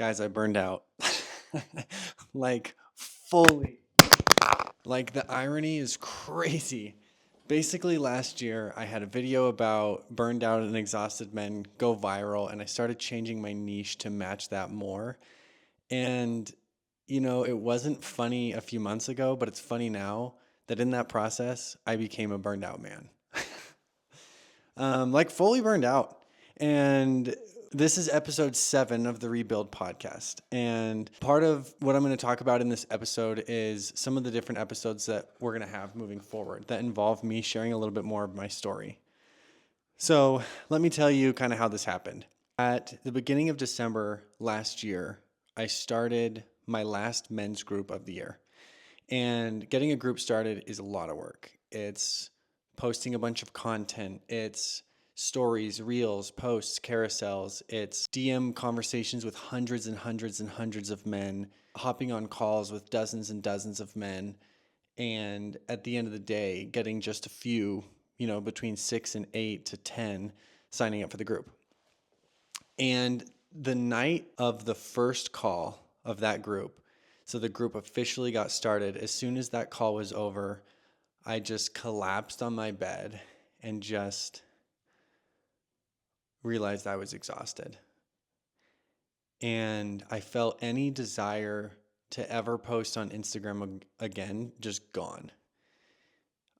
Guys, I burned out. Like, fully. Like, the irony is crazy. Basically, last year, I had a video about burned out and exhausted men go viral, and I started changing my niche to match that more. And, it wasn't funny a few months ago, but it's funny now that in that process, I became a burned out man. Like fully burned out. And this is episode 7 of the Rebuild podcast. And part of what I'm going to talk about in this episode is some of the different episodes that we're going to have moving forward that involve me sharing a little bit more of my story. So let me tell you kind of how this happened. At the beginning of December last year, I started my last men's group of the year. And getting a group started is a lot of work. It's posting a bunch of content. It's stories, reels, posts, carousels. It's DM conversations with hundreds and hundreds and hundreds of men, hopping on calls with dozens and dozens of men. And at the end of the day, getting just a few, between 6 and 8 to 10 signing up for the group. And the night of the first call of that group, so the group officially got started, as soon as that call was over, I just collapsed on my bed and just realized I was exhausted. And I felt any desire to ever post on Instagram again just gone.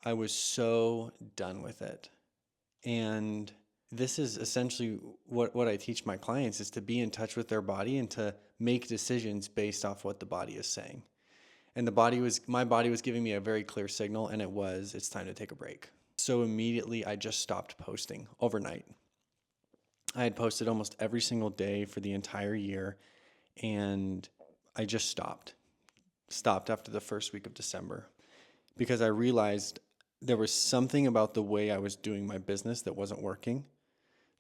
I was so done with it. And this is essentially what I teach my clients, is to be in touch with their body and to make decisions based off what the body is saying. And my body was giving me a very clear signal, and it's time to take a break. So immediately I just stopped posting overnight. I had posted almost every single day for the entire year, and I just stopped after the first week of December, because I realized there was something about the way I was doing my business that wasn't working.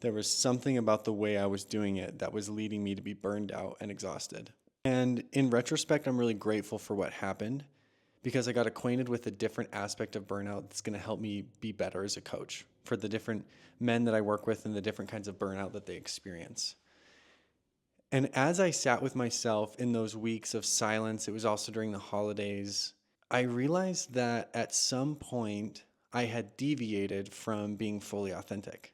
There was something about the way I was doing it that was leading me to be burned out and exhausted. And in retrospect, I'm really grateful for what happened, because I got acquainted with a different aspect of burnout that's going to help me be better as a coach for the different men that I work with and the different kinds of burnout that they experience. And as I sat with myself in those weeks of silence, it was also during the holidays, I realized that at some point I had deviated from being fully authentic.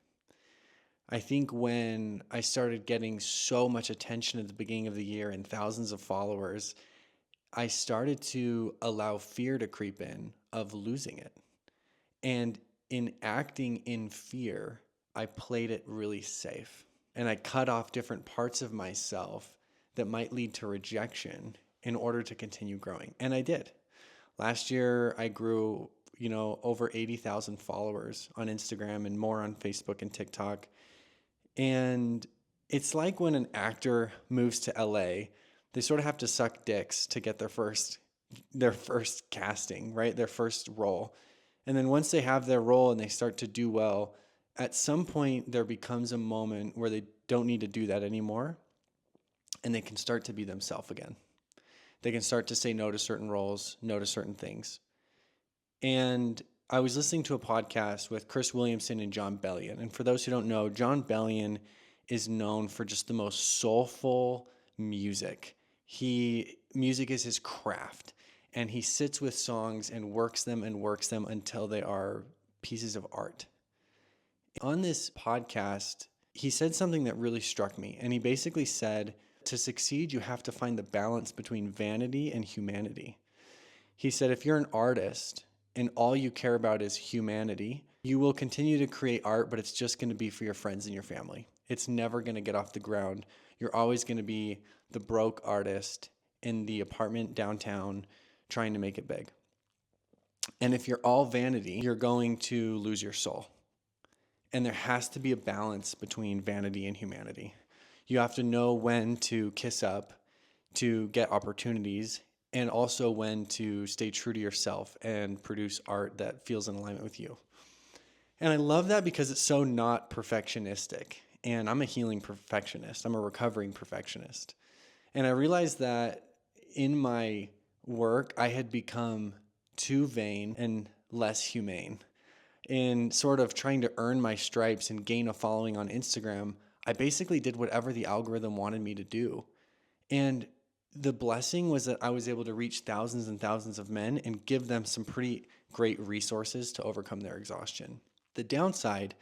I think when I started getting so much attention at the beginning of the year and thousands of followers, I started to allow fear to creep in of losing it. And in acting in fear, I played it really safe. And I cut off different parts of myself that might lead to rejection in order to continue growing. And I did. Last year, I grew, over 80,000 followers on Instagram and more on Facebook and TikTok. And it's like when an actor moves to LA, they sort of have to suck dicks to get their first casting, right? Their first role. And then once they have their role and they start to do well, at some point there becomes a moment where they don't need to do that anymore, and they can start to be themselves again. They can start to say no to certain roles, no to certain things. And I was listening to a podcast with Chris Williamson and John Bellion. And for those who don't know, John Bellion is known for just the most soulful music. Music is his craft. And he sits with songs and works them until they are pieces of art. On this podcast, he said something that really struck me. And he basically said, to succeed, you have to find the balance between vanity and humanity. He said, if you're an artist and all you care about is humanity, you will continue to create art, but it's just going to be for your friends and your family. It's never going to get off the ground. You're always going to be the broke artist in the apartment downtown trying to make it big. And if you're all vanity, you're going to lose your soul. And there has to be a balance between vanity and humanity. You have to know when to kiss up to get opportunities, and also when to stay true to yourself and produce art that feels in alignment with you. And I love that because it's so not perfectionistic. And I'm a healing perfectionist. I'm a recovering perfectionist. And I realized that in my work, I had become too vain and less humane. In sort of trying to earn my stripes and gain a following on Instagram, I basically did whatever the algorithm wanted me to do. And the blessing was that I was able to reach thousands and thousands of men and give them some pretty great resources to overcome their exhaustion. The downside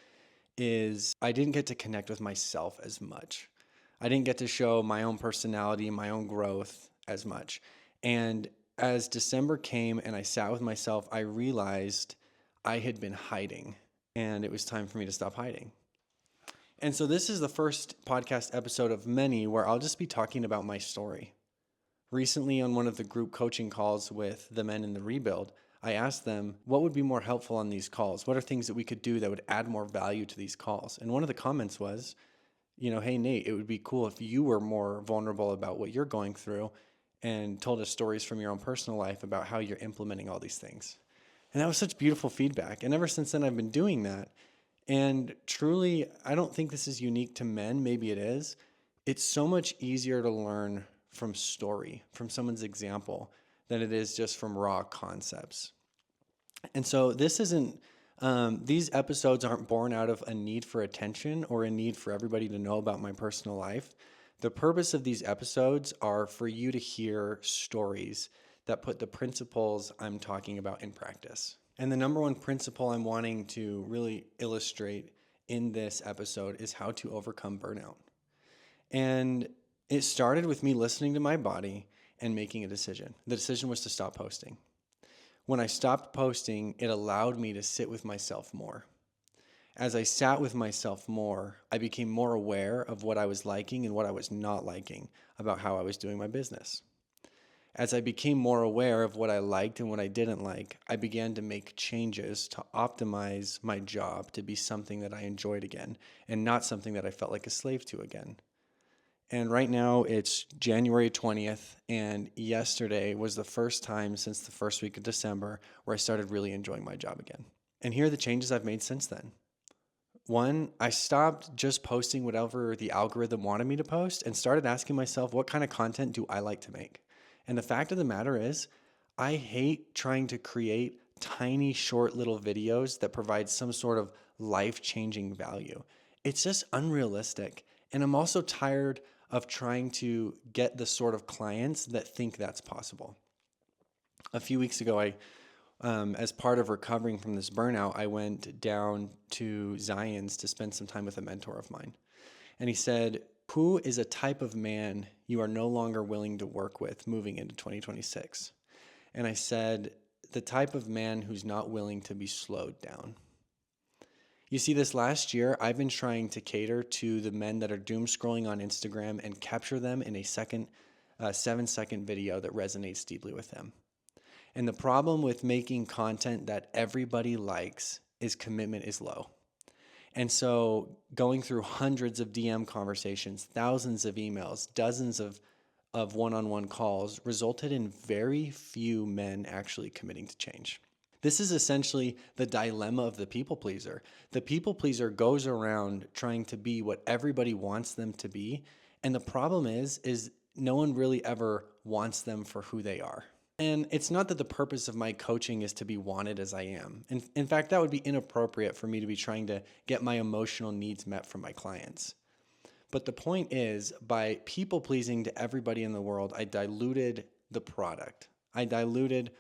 is I didn't get to connect with myself as much. I didn't get to show my own personality, my own growth as much. And as December came and I sat with myself, I realized I had been hiding, and it was time for me to stop hiding. And so this is the first podcast episode of many where I'll just be talking about my story. Recently, on one of the group coaching calls with the men in the rebuild, I asked them what would be more helpful on these calls. What are things that we could do that would add more value to these calls? And one of the comments was, hey, Nate, it would be cool if you were more vulnerable about what you're going through and told us stories from your own personal life about how you're implementing all these things. And that was such beautiful feedback. And ever since then, I've been doing that. And truly, I don't think this is unique to men. Maybe it is. It's so much easier to learn from story, from someone's example, than it is just from raw concepts. And so this isn't, these episodes aren't born out of a need for attention or a need for everybody to know about my personal life. The purpose of these episodes are for you to hear stories that put the principles I'm talking about in practice. And the number one principle I'm wanting to really illustrate in this episode is how to overcome burnout. And it started with me listening to my body and making a decision. The decision was to stop posting. When I stopped posting, it allowed me to sit with myself more. As I sat with myself more, I became more aware of what I was liking and what I was not liking about how I was doing my business. As I became more aware of what I liked and what I didn't like, I began to make changes to optimize my job to be something that I enjoyed again and not something that I felt like a slave to again. And right now it's January 20th, and yesterday was the first time since the first week of December where I started really enjoying my job again. And here are the changes I've made since then. One, I stopped just posting whatever the algorithm wanted me to post and started asking myself, what kind of content do I like to make? And the fact of the matter is, I hate trying to create tiny, short little videos that provide some sort of life-changing value. It's just unrealistic. And I'm also tired of trying to get the sort of clients that think that's possible. A few weeks ago, as part of recovering from this burnout, I went down to Zion's to spend some time with a mentor of mine. And he said, who is a type of man you are no longer willing to work with moving into 2026? And I said, the type of man who's not willing to be slowed down. You see, this last year, I've been trying to cater to the men that are doom scrolling on Instagram and capture them in a 7-second video that resonates deeply with them. And the problem with making content that everybody likes is commitment is low. And so going through hundreds of DM conversations, thousands of emails, dozens of one-on-one calls resulted in very few men actually committing to change. This is essentially the dilemma of the people pleaser. The people pleaser goes around trying to be what everybody wants them to be. And the problem is no one really ever wants them for who they are. And it's not that the purpose of my coaching is to be wanted as I am. In fact, that would be inappropriate for me to be trying to get my emotional needs met from my clients. But the point is, by people pleasing to everybody in the world, I diluted the product. I diluted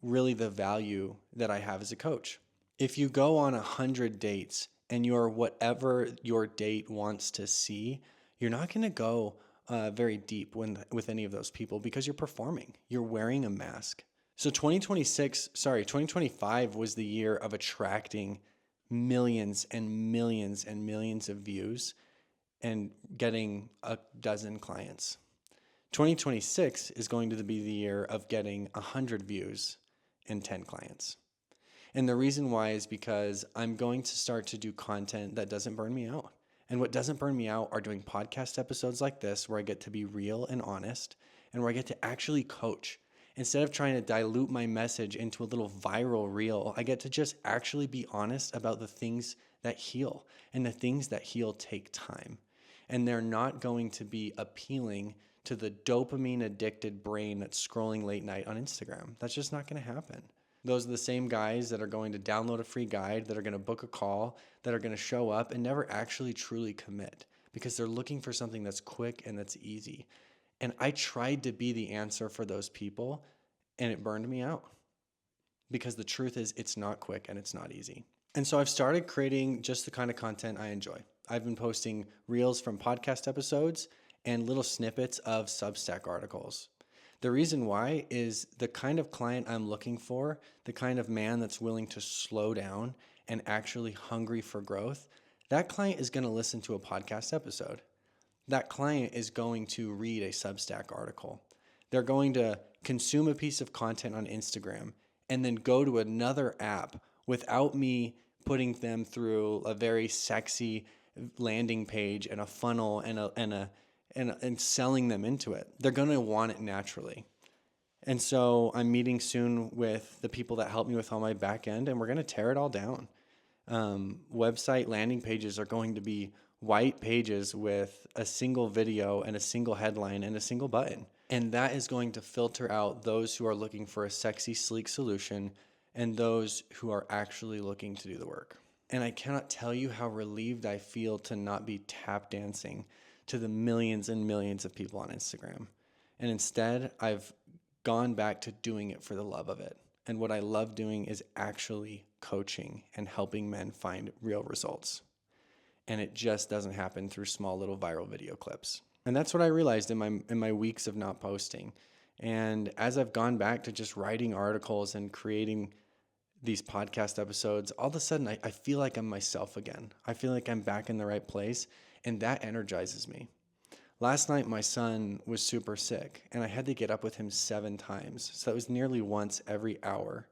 really the value that I have as a coach. If you go on 100 dates and you're whatever your date wants to see, you're not going to go very deep with any of those people because you're performing. You're wearing a mask. So 2025 was the year of attracting millions and millions and millions of views and getting a dozen clients. 2026 is going to be the year of getting 100 views and 10 clients. And the reason why is because I'm going to start to do content that doesn't burn me out. And what doesn't burn me out are doing podcast episodes like this where I get to be real and honest and where I get to actually coach. Instead of trying to dilute my message into a little viral reel, I get to just actually be honest about the things that heal. And the things that heal take time. And they're not going to be appealing to the dopamine addicted brain that's scrolling late night on Instagram. That's just not going to happen. Those are the same guys that are going to download a free guide, that are going to book a call, that are going to show up and never actually truly commit because they're looking for something that's quick and that's easy. And I tried to be the answer for those people, and it burned me out because the truth is it's not quick and it's not easy. And so I've started creating just the kind of content I enjoy. I've been posting reels from podcast episodes and little snippets of Substack articles. The reason why is the kind of client I'm looking for, the kind of man that's willing to slow down and actually hungry for growth, that client is going to listen to a podcast episode. That client is going to read a Substack article. They're going to consume a piece of content on Instagram and then go to another app without me putting them through a very sexy landing page and a funnel and selling them into it. They're going to want it naturally. And so I'm meeting soon with the people that help me with all my back end, and we're going to tear it all down. Website landing pages are going to be white pages with a single video and a single headline and a single button. And that is going to filter out those who are looking for a sexy, sleek solution and those who are actually looking to do the work. And I cannot tell you how relieved I feel to not be tap dancing to the millions and millions of people on Instagram. And instead, I've gone back to doing it for the love of it. And what I love doing is actually coaching and helping men find real results. And it just doesn't happen through small little viral video clips. And that's what I realized in my weeks of not posting. And as I've gone back to just writing articles and creating these podcast episodes, all of a sudden I feel like I'm myself again. I feel like I'm back in the right place, and that energizes me. Last night, my son was super sick, and I had to get up with him 7 times. So that was nearly once every hour.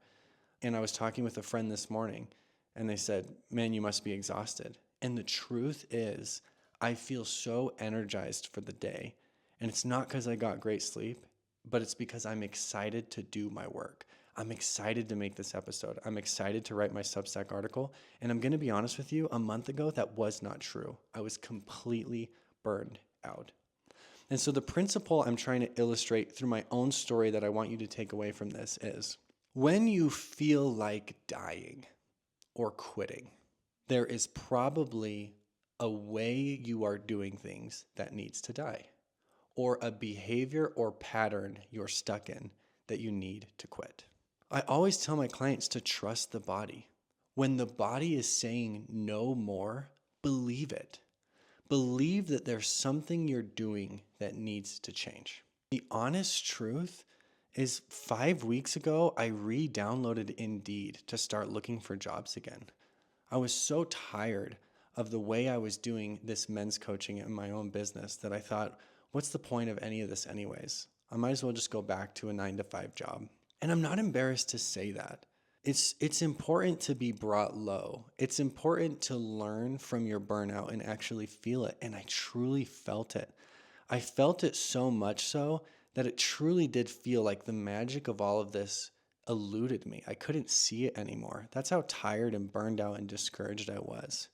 And I was talking with a friend this morning, and they said, man, you must be exhausted. And the truth is, I feel so energized for the day. And it's not because I got great sleep, but it's because I'm excited to do my work. I'm excited to make this episode. I'm excited to write my Substack article. And I'm going to be honest with you, a month ago, that was not true. I was completely burned out. And so the principle I'm trying to illustrate through my own story that I want you to take away from this is, when you feel like dying or quitting, there is probably a way you are doing things that needs to die, or a behavior or pattern you're stuck in that you need to quit. I always tell my clients to trust the body. When the body is saying no more, believe it. Believe that there's something you're doing that needs to change. The honest truth is 5 weeks ago, I re-downloaded Indeed to start looking for jobs again. I was so tired of the way I was doing this men's coaching in my own business that I thought, what's the point of any of this anyways? I might as well just go back to a 9-to-5 job. And I'm not embarrassed to say that. It's important to be brought low. It's important to learn from your burnout and actually feel it. And I truly felt it. I felt it so much so that it truly did feel like the magic of all of this eluded me. I couldn't see it anymore. That's how tired and burned out and discouraged I was.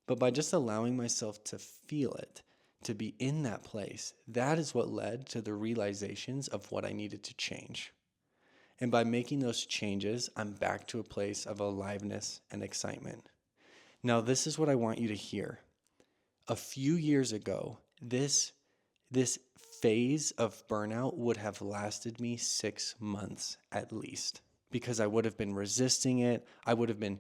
But by just allowing myself to feel it, to be in that place, that is what led to the realizations of what I needed to change. And by making those changes, I'm back to a place of aliveness and excitement. Now, this is what I want you to hear. A few years ago, this phase of burnout would have lasted me 6 months at least, because I would have been resisting it. I would have been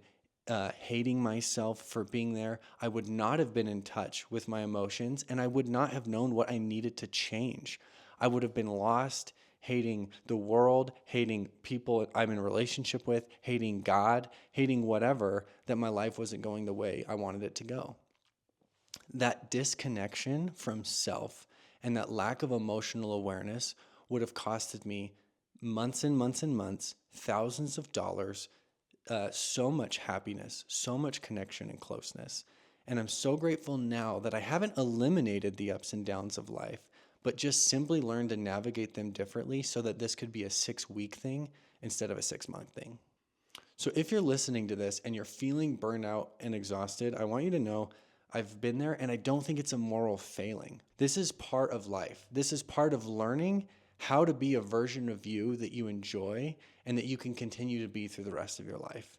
hating myself for being there. I would not have been in touch with my emotions, and I would not have known what I needed to change. I would have been lost, hating the world, hating people I'm in a relationship with, hating God, hating whatever, that my life wasn't going the way I wanted it to go. That disconnection from self and that lack of emotional awareness would have costed me months and months and months, thousands of dollars, so much happiness, so much connection and closeness. And I'm so grateful now that I haven't eliminated the ups and downs of life, but just simply learned to navigate them differently so that this could be a 6-week thing instead of a 6-month thing. So if you're listening to this and you're feeling burnout and exhausted, I want you to know I've been there, and I don't think it's a moral failing. This is part of life. This is part of learning how to be a version of you that you enjoy and that you can continue to be through the rest of your life.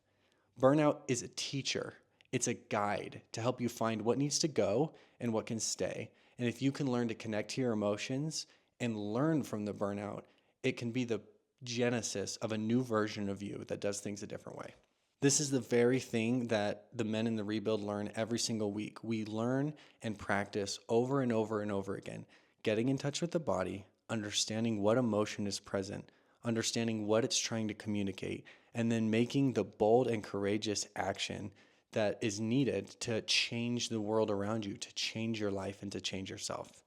Burnout is a teacher. It's a guide to help you find what needs to go and what can stay. And if you can learn to connect to your emotions and learn from the burnout, it can be the genesis of a new version of you that does things a different way. This is the very thing that the men in the rebuild learn every single week. We learn and practice over and over and over again, getting in touch with the body, understanding what emotion is present, understanding what it's trying to communicate, and then making the bold and courageous action that is needed to change the world around you, to change your life, and to change yourself.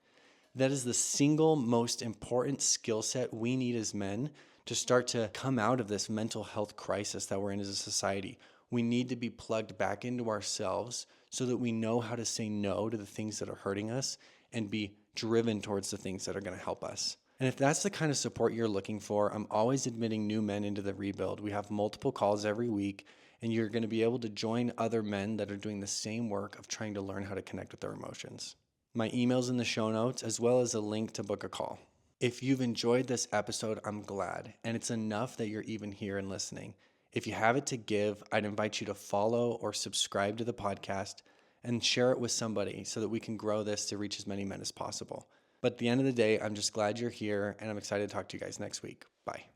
That is the single most important skill set we need as men to start to come out of this mental health crisis that we're in as a society. We need to be plugged back into ourselves so that we know how to say no to the things that are hurting us and be driven towards the things that are going to help us. And if that's the kind of support you're looking for, I'm always admitting new men into the rebuild. We have multiple calls every week, and you're going to be able to join other men that are doing the same work of trying to learn how to connect with their emotions. My email's in the show notes, as well as a link to book a call. If you've enjoyed this episode, I'm glad, and it's enough that you're even here and listening. If you have it to give, I'd invite you to follow or subscribe to the podcast and share it with somebody so that we can grow this to reach as many men as possible. But at the end of the day, I'm just glad you're here, and I'm excited to talk to you guys next week. Bye.